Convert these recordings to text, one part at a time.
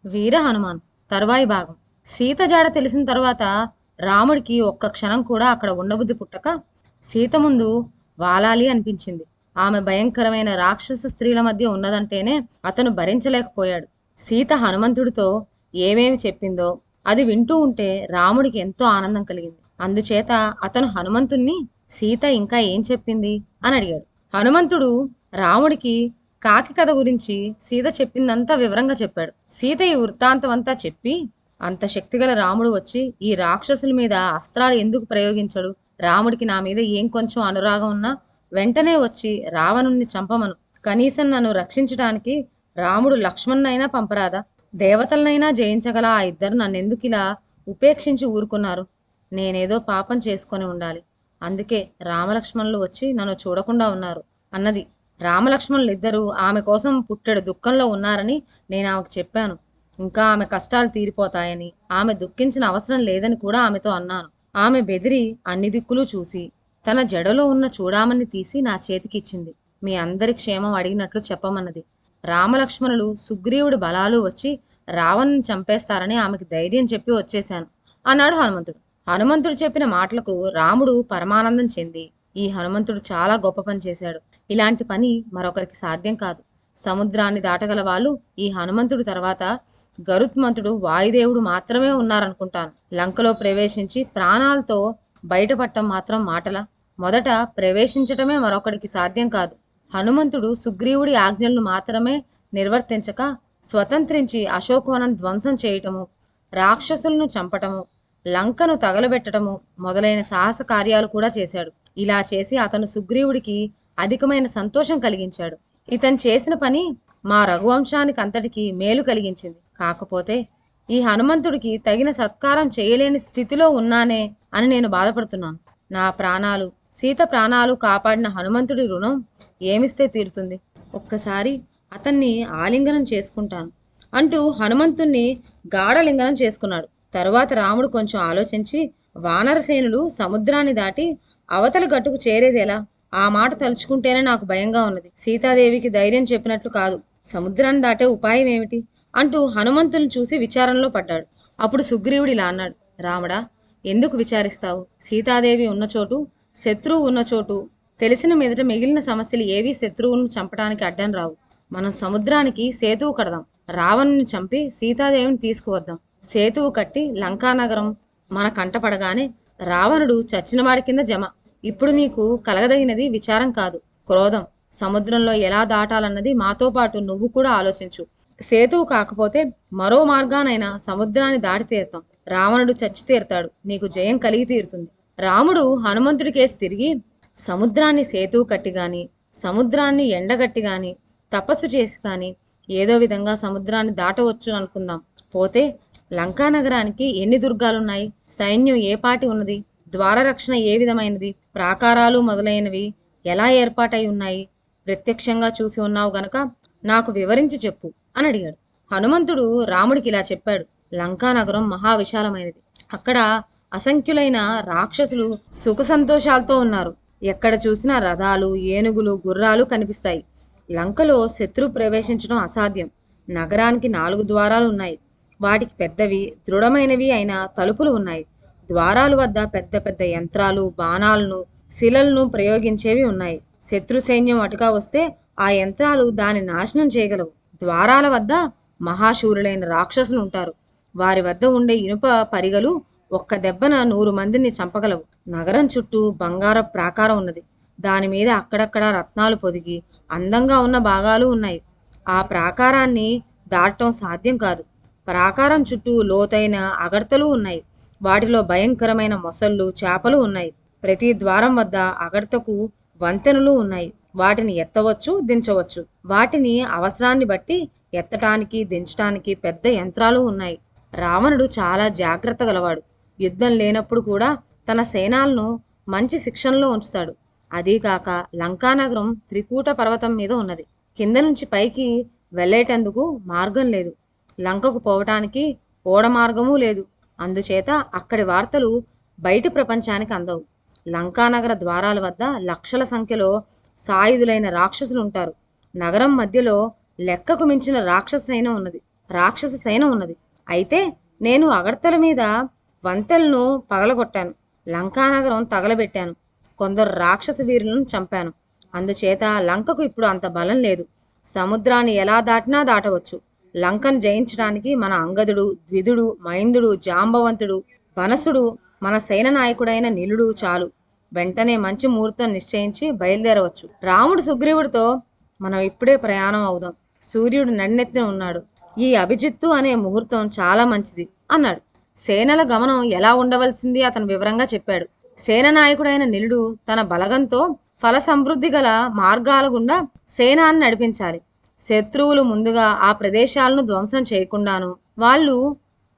వీర హనుమాన్ తరువాయి భాగం. సీత జాడ తెలిసిన తర్వాత రాముడికి ఒక్క క్షణం కూడా అక్కడ ఉండబుద్ధి పుట్టక సీత ముందు వాలాలి అనిపించింది. ఆమె భయంకరమైన రాక్షస స్త్రీల మధ్య ఉన్నదంటేనే అతను భరించలేకపోయాడు. సీత హనుమంతుడితో ఏమేమి చెప్పిందో అది వింటూ ఉంటే రాముడికి ఎంతో ఆనందం కలిగింది. అందుచేత అతను హనుమంతుణ్ణి సీత ఇంకా ఏం చెప్పింది అని అడిగాడు. హనుమంతుడు రాముడికి కాకి కథ గురించి సీత చెప్పిందంతా వివరంగా చెప్పాడు. సీత ఈ వృత్తాంతం అంతా చెప్పి, అంత శక్తిగల రాముడు వచ్చి ఈ రాక్షసుల మీద అస్త్రాలు ఎందుకు ప్రయోగించడు? రాముడికి నా మీద ఏం కొంచెం అనురాగం ఉన్నా వెంటనే వచ్చి రావణుణ్ణి చంపమను. కనీసం నన్ను రక్షించడానికి రాముడు లక్ష్మణ్ణైనా పంపరాదా? దేవతలనైనా జయించగల ఆ ఇద్దరు నన్నెందుకు ఇలా ఉపేక్షించి ఊరుకున్నారు? నేనేదో పాపం చేసుకొని ఉండాలి. అందుకే రామలక్ష్మణులు వచ్చి నన్ను చూడకుండా ఉన్నారు అన్నది. రామలక్ష్మణులు ఇద్దరూ ఆమె కోసం పుట్టెడు దుఃఖంలో ఉన్నారని నేను ఆమెకు చెప్పాను. ఇంకా ఆమె కష్టాలు తీరిపోతాయని, ఆమె దుఃఖించిన అవసరం లేదని కూడా ఆమెతో అన్నాను. ఆమె బెదిరి అన్ని దిక్కులు చూసి తన జడలో ఉన్న చూడామణి తీసి నా చేతికిచ్చింది. మీ అందరి క్షేమం అడిగినట్లు చెప్పమన్నది. రామలక్ష్మణులు సుగ్రీవుడి బలాలు వచ్చి రావణ్ణి చంపేస్తారని ఆమెకి ధైర్యం చెప్పి వచ్చేశాను అన్నాడు హనుమంతుడు. హనుమంతుడు చెప్పిన మాటలకు రాముడు పరమానందం చెంది, ఈ హనుమంతుడు చాలా గొప్ప పని చేశాడు. ఇలాంటి పని మరొకరికి సాధ్యం కాదు. సముద్రాన్ని దాటగల వాళ్ళు ఈ హనుమంతుడు తర్వాత గరుత్మంతుడు, వాయుదేవుడు మాత్రమే ఉన్నారనుకుంటాను. లంకలో ప్రవేశించి ప్రాణాలతో బయటపడటం మాత్రం మాటలా? మొదట ప్రవేశించటమే మరొకడికి సాధ్యం కాదు. హనుమంతుడు సుగ్రీవుడి ఆజ్ఞలను మాత్రమే నిర్వర్తించక స్వతంత్రించి అశోకవనం ధ్వంసం చేయటము, రాక్షసులను చంపటము, లంకను తగలబెట్టడము మొదలైన సాహస కార్యాలు కూడా చేశాడు. ఇలా చేసి అతను సుగ్రీవుడికి అధికమైన సంతోషం కలిగించాడు. ఇతను చేసిన పని మా రఘువంశానికి అంతటికి మేలు కలిగించింది. కాకపోతే ఈ హనుమంతుడికి తగిన సత్కారం చేయలేని స్థితిలో ఉన్నానే అని నేను బాధపడుతున్నాను. నా ప్రాణాలు, సీత ప్రాణాలు కాపాడిన హనుమంతుడి రుణం ఏమిస్తే తీరుతుంది? ఒక్కసారి అతన్ని ఆలింగనం చేసుకుంటాను అంటూ హనుమంతుణ్ణి గాఢలింగనం చేసుకున్నాడు. తరువాత రాముడు కొంచెం ఆలోచించి, వానరసేనులు సముద్రాన్ని దాటి అవతల గట్టుకు చేరేది ఎలా? ఆ మాట తలుచుకుంటేనే నాకు భయంగా ఉన్నది. సీతాదేవికి ధైర్యం చెప్పినట్లు కాదు. సముద్రాన్ని దాటే ఉపాయం ఏమిటి అంటూ హనుమంతుని చూసి విచారంలో పడ్డాడు. అప్పుడు సుగ్రీవుడు ఇలా అన్నాడు. రాముడా, ఎందుకు విచారిస్తావు? సీతాదేవి ఉన్న చోటు, శత్రువు ఉన్న చోటు తెలిసిన మీదట మిగిలిన సమస్యలు ఏవీ శత్రువును చంపడానికి అడ్డం రావు. మనం సముద్రానికి సేతువు కడదాం. రావణుని చంపి సీతాదేవిని తీసుకువద్దాం. సేతువు కట్టి లంకానగరం మన కంటపడగానే రావణుడు చచ్చినవాడి కింద జమ. ఇప్పుడు నీకు కలగదగినది విచారం కాదు, క్రోధం. సముద్రంలో ఎలా దాటాలన్నది మాతో పాటు నువ్వు కూడా ఆలోచించు. సేతువు కాకపోతే మరో మార్గానైనా సముద్రాన్ని దాటి తీరుతాం. రావణుడు చచ్చి తీరుతాడు, నీకు జయం కలిగి తీరుతుంది. రాముడు హనుమంతుడికేసి తిరిగి, సముద్రాన్ని సేతువు కట్టి గాని, సముద్రాన్ని ఎండగట్టి గాని, తపస్సు చేసి కానీ ఏదో విధంగా సముద్రాన్ని దాటవచ్చు అనుకుందాం. పోతే లంకానగరానికి ఎన్ని దుర్గాలున్నాయి? సైన్యం ఏ పాటి ఉన్నది? ద్వారరక్షణ ఏ విధమైనది? ప్రాకారాలు మొదలైనవి ఎలా ఏర్పాటై ఉన్నాయి? ప్రత్యక్షంగా చూసి ఉన్నావు గనక నాకు వివరించి చెప్పు అని అడిగాడు. హనుమంతుడు రాముడికి ఇలా చెప్పాడు. లంకానగరం మహావిశాలమైనది. అక్కడ అసంఖ్యులైన రాక్షసులు సుఖ సంతోషాలతో ఉన్నారు. ఎక్కడ చూసినా రథాలు, ఏనుగులు, గుర్రాలు కనిపిస్తాయి. లంకలో శత్రువు ప్రవేశించడం అసాధ్యం. నగరానికి 4 ద్వారాలు ఉన్నాయి. వాటికి పెద్దవి, దృఢమైనవి అయిన తలుపులు ఉన్నాయి. ద్వారాల వద్ద పెద్ద పెద్ద యంత్రాలు, బాణాలను, శిలలను ప్రయోగించేవి ఉన్నాయి. శత్రు సైన్యం అటుగా వస్తే ఆ యంత్రాలు దాని నాశనం చేయగలవు. ద్వారాల వద్ద మహాశూరులైన రాక్షసులు ఉంటారు. వారి వద్ద ఉండే ఇనుప పరిగలు ఒక్క దెబ్బన 100 మందిని చంపగలవు. నగరం చుట్టూ బంగార ప్రాకారం ఉన్నది. దాని మీద అక్కడక్కడ రత్నాలు పొదిగి అందంగా ఉన్న భాగాలు ఉన్నాయి. ఆ ప్రాకారాన్ని దాటడం సాధ్యం కాదు. ప్రాకారం చుట్టూ లోతైన అగర్తలు ఉన్నాయి. వాటిలో భయంకరమైన మొసళ్ళు, చేపలు ఉన్నాయి. ప్రతి ద్వారం వద్ద అగర్తకు వంతెనలు ఉన్నాయి. వాటిని ఎత్తవచ్చు, దించవచ్చు. వాటిని అవసరాన్ని బట్టి ఎత్తటానికి, దించటానికి పెద్ద యంత్రాలు ఉన్నాయి. రావణుడు చాలా జాగ్రత్త గలవాడు. యుద్ధం లేనప్పుడు కూడా తన సేనాలను మంచి శిక్షణలో ఉంచుతాడు. అదీకాక లంకానగరం త్రికూట పర్వతం మీద ఉన్నది. కింద నుంచి పైకి వెళ్ళేటందుకు మార్గం లేదు. లంకకు పోవటానికి ఓడ మార్గమూ లేదు. అందుచేత అక్కడి వార్తలు బయటి ప్రపంచానికి అందవు. లంకానగర ద్వారాల వద్ద లక్షల సంఖ్యలో సాయుధులైన రాక్షసులు ఉంటారు. నగరం మధ్యలో లెక్కకు మించిన రాక్షస సైన్యం ఉన్నది. రాక్షస సైన్యం ఉన్నది. అయితే నేను అగడ్తల మీద వంతెలను పగలగొట్టాను, లంకానగరం తగలబెట్టాను, కొందరు రాక్షస వీరులను చంపాను. అందుచేత లంకకు ఇప్పుడు అంత బలం లేదు. సముద్రాన్ని ఎలా దాటినా దాటవచ్చు. లంకను జయించడానికి మన అంగదుడు, ద్విదుడు, మైందుడు, జాంబవంతుడు, వనసుడు, మన సేన నాయకుడైన నిలుడు చాలు. వెంటనే మంచి ముహూర్తం నిశ్చయించి బయలుదేరవచ్చు. రాముడు సుగ్రీవుడితో, మనం ఇప్పుడే ప్రయాణం అవుదాం. సూర్యుడు నన్నెత్తిన ఉన్నాడు. ఈ అభిజిత్తు అనే ముహూర్తం చాలా మంచిది అన్నాడు. సేనల గమనం ఎలా ఉండవలసింది అతను వివరంగా చెప్పాడు. సేన నాయకుడైన నిలుడు తన బలగంతో ఫల సమృద్ధి గల మార్గాల గుండా సేనాన్ని నడిపించాలి. శత్రువులు ముందుగా ఆ ప్రదేశాలను ధ్వంసం చేయకుండాను, వాళ్ళు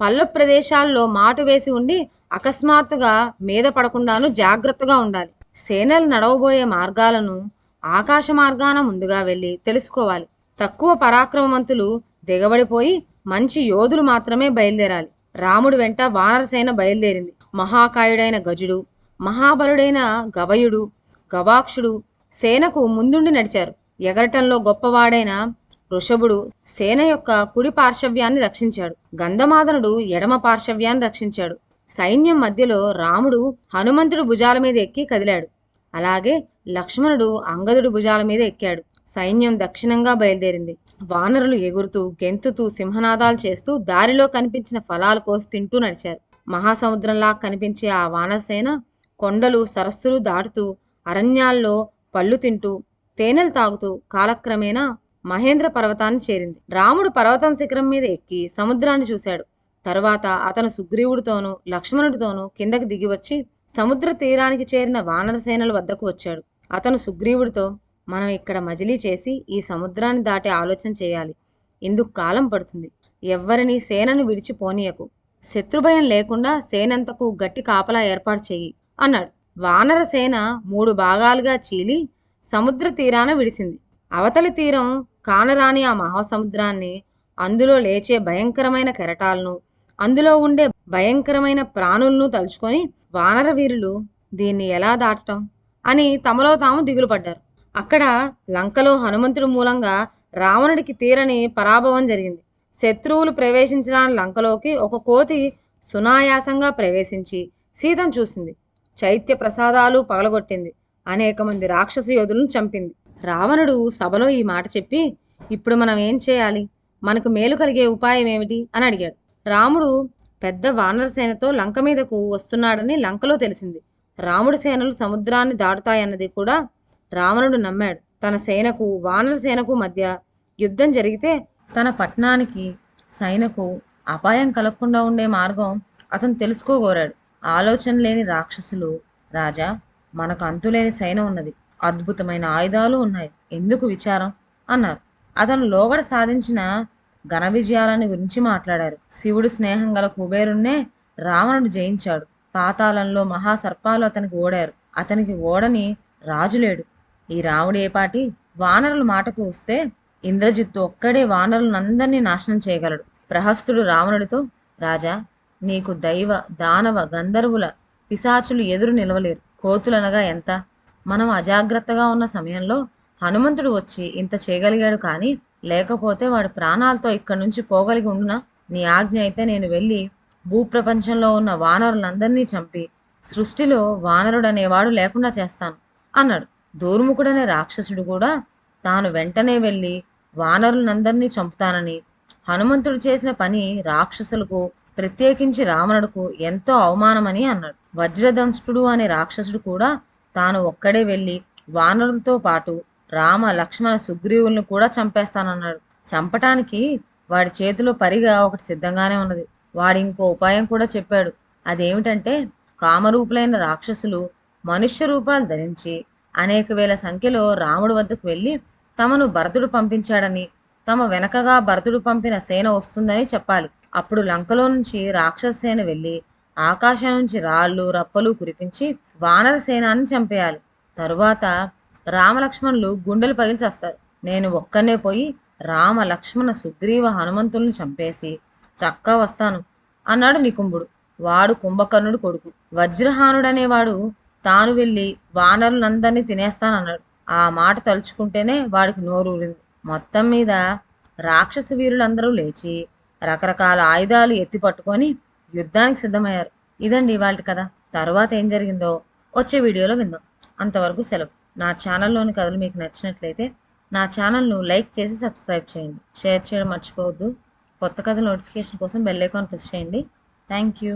పల్ల ప్రదేశాల్లో మాటు వేసి ఉండి అకస్మాత్తుగా మీద పడకుండాను జాగ్రత్తగా ఉండాలి. సేనలు నడవబోయే మార్గాలను ఆకాశ మార్గాన ముందుగా వెళ్ళి తెలుసుకోవాలి. తక్కువ పరాక్రమవంతులు దిగబడిపోయి మంచి యోధులు మాత్రమే బయలుదేరాలి. రాముడు వెంట వానరసేన బయలుదేరింది. మహాకాయుడైన గజుడు, మహాబలుడైన గవయుడు, గవాక్షుడు సేనకు ముందుండి నడిచారు. ఎగరటంలో గొప్పవాడైన వృషభుడు సేన యొక్క కుడి పార్శ్వ్యాన్ని రక్షించాడు. గంధమాదనుడు ఎడమ పార్శ్వ్యాన్ని రక్షించాడు. సైన్యం మధ్యలో రాముడు హనుమంతుడు భుజాల మీద ఎక్కి కదిలాడు. అలాగే లక్ష్మణుడు అంగదుడు భుజాల మీద ఎక్కాడు. సైన్యం దక్షిణంగా బయలుదేరింది. వానరులు ఎగురుతూ, గెంతుతూ, సింహనాదాలు చేస్తూ దారిలో కనిపించిన ఫలాలు కోసి తింటూ నడిచారు. మహాసముద్రంలా కనిపించే ఆ వానరసేన కొండలు, సరస్సులు దాటుతూ, అరణ్యాల్లో పళ్ళు తింటూ, తేనెలు తాగుతూ కాలక్రమేణా మహేంద్ర పర్వతాన్ని చేరింది. రాముడు పర్వతం శిఖరం మీద ఎక్కి సముద్రాన్ని చూశాడు. తరువాత అతను సుగ్రీవుడితోనూ లక్ష్మణుడితోనూ కిందకి దిగివచ్చి సముద్ర తీరానికి చేరిన వానరసేనల వద్దకు వచ్చాడు. అతను సుగ్రీవుడితో, మనం ఇక్కడ మజిలీ చేసి ఈ సముద్రాన్ని దాటే ఆలోచన చేయాలి. ఇందుకు కాలం పడుతుంది. ఎవ్వరినీ సేనను విడిచి పోనీయకు. శత్రుభయం లేకుండా సేనంతకు గట్టి కాపలా ఏర్పాటు చెయ్యి అన్నాడు. వానర సేన 3 భాగాలుగా చీలి సముద్ర తీరాన విడిసింది. అవతలి తీరం కానరాని ఆ మహాసముద్రాన్ని, అందులో లేచే భయంకరమైన కెరటాలను, అందులో ఉండే భయంకరమైన ప్రాణులను తలుచుకొని వానర వీరులు దీన్ని ఎలా దాటటం అని తమలో తాము దిగులు పడ్డారు. అక్కడ లంకలో హనుమంతుడి మూలంగా రావణుడికి తీరని పరాభవం జరిగింది. శత్రువులు ప్రవేశించడానికి లంకలోకి ఒక కోతి సునాయాసంగా ప్రవేశించి సీతను చూసింది. చైత్య ప్రసాదాలు పగలగొట్టింది. అనేక మంది రాక్షస యోధులను చంపింది. రావణుడు సభలో ఈ మాట చెప్పి, ఇప్పుడు మనం ఏం చేయాలి? మనకు మేలు కలిగే ఉపాయం ఏమిటి అని అడిగాడు. రాముడు పెద్ద వానర సేనతో లంక మీదకు వస్తున్నాడని లంకలో తెలిసింది. రాముడి సేనలు సముద్రాన్ని దాటుతాయన్నది కూడా రావణుడు నమ్మాడు. తన సేనకు వానర సేనకు మధ్య యుద్ధం జరిగితే తన పట్టణానికి సైనకు అపాయం కలగకుండా ఉండే మార్గం అతను తెలుసుకోగోరాడు. ఆలోచన లేని రాక్షసులు, రాజా, మనకు అంతులేని సైన్యం ఉన్నది, అద్భుతమైన ఆయుధాలు ఉన్నాయి, ఎందుకు విచారం అన్నారు. అతను లోగడ సాధించిన ఘన విజయాలని గురించి మాట్లాడారు. శివుడు స్నేహం గల కుబేరుణ్ణే రావణుడు జయించాడు. పాతాళంలో మహాసర్పాలు అతనికి ఓడారు. అతనికి ఓడని రాజులేడు. ఈ రాముడు ఏపాటి వానరుల మాటకు వస్తే ఇంద్రజిత్తు ఒక్కడే వానరులందరినీ నాశనం చేయగలడు. ప్రహస్తుడు రావణుడితో, రాజా, నీకు దైవ, దానవ, గంధర్వుల, పిశాచులు ఎదురు నిలవలేరు. కోతులనగా ఎంత? మనం అజాగ్రత్తగా ఉన్న సమయంలో హనుమంతుడు వచ్చి ఇంత చేయగలిగాడు. కానీ లేకపోతే వాడి ప్రాణాలతో ఇక్కడి నుంచి పోగలిగి ఉండునా? నీ ఆజ్ఞ అయితే నేను వెళ్ళి భూప్రపంచంలో ఉన్న వానరులందరినీ చంపి సృష్టిలో వానరుడనేవాడు లేకుండా చేస్తాను అన్నాడు. దూర్ముఖుడనే రాక్షసుడు కూడా తాను వెంటనే వెళ్ళి వానరులందరినీ చంపుతానని, హనుమంతుడు చేసిన పని రాక్షసులకు, ప్రత్యేకించి రావణుడుకు ఎంతో అవమానమని అన్నాడు. వజ్రదంష్టుడు అనే రాక్షసుడు కూడా తాను ఒక్కడే వెళ్ళి వానరులతో పాటు రామ, లక్ష్మణ, సుగ్రీవులను కూడా చంపేస్తానన్నాడు. చంపటానికి వాడి చేతిలో పరిగా ఒకటి సిద్ధంగానే ఉన్నది. వాడి ఇంకో ఉపాయం కూడా చెప్పాడు. అదేమిటంటే, కామరూపులైన రాక్షసులు మనుష్య రూపాలు ధరించి అనేక వేల సంఖ్యలో రాముడి వద్దకు వెళ్ళి తమను భరతుడు పంపించాడని, తమ వెనకగా భరతుడు పంపిన సేన వస్తుందని చెప్పాలి. అప్పుడు లంకలో నుంచి రాక్షస సేన వెళ్ళి ఆకాశం నుంచి రాళ్ళు, రప్పలు కురిపించి వానర సేనాన్ని చంపేయాలి. తరువాత రామలక్ష్మణులు గుండెలు పగిలి చేస్తారు. నేను ఒక్కనే పోయి రామ, లక్ష్మణ, సుగ్రీవ, హనుమంతుల్ని చంపేసి చక్కా వస్తాను అన్నాడు నికుంభుడు. వాడు కుంభకర్ణుడు కొడుకు. వజ్రహానుడనేవాడు తాను వెళ్ళి వానరులందరినీ తినేస్తానన్నాడు. ఆ మాట తలుచుకుంటేనే వాడికి నోరూరింది. మొత్తం మీద రాక్షస వీరులందరూ లేచి రకరకాల ఆయుధాలు ఎత్తి పట్టుకొని యుద్ధానికి సిద్ధమయ్యారు. ఇదండి ఇవాల్టి కథ. తర్వాత ఏం జరిగిందో వచ్చే వీడియోలో విందాం. అంతవరకు సెలవు. నా ఛానల్లోని కథలు మీకు నచ్చినట్లయితే నా ఛానల్ను లైక్ చేసి సబ్స్క్రైబ్ చేయండి. షేర్ చేయడం మర్చిపోవద్దు. కొత్త కథ నోటిఫికేషన్ కోసం బెల్ ఐకాన్ ప్రెస్ చేయండి. Thank you.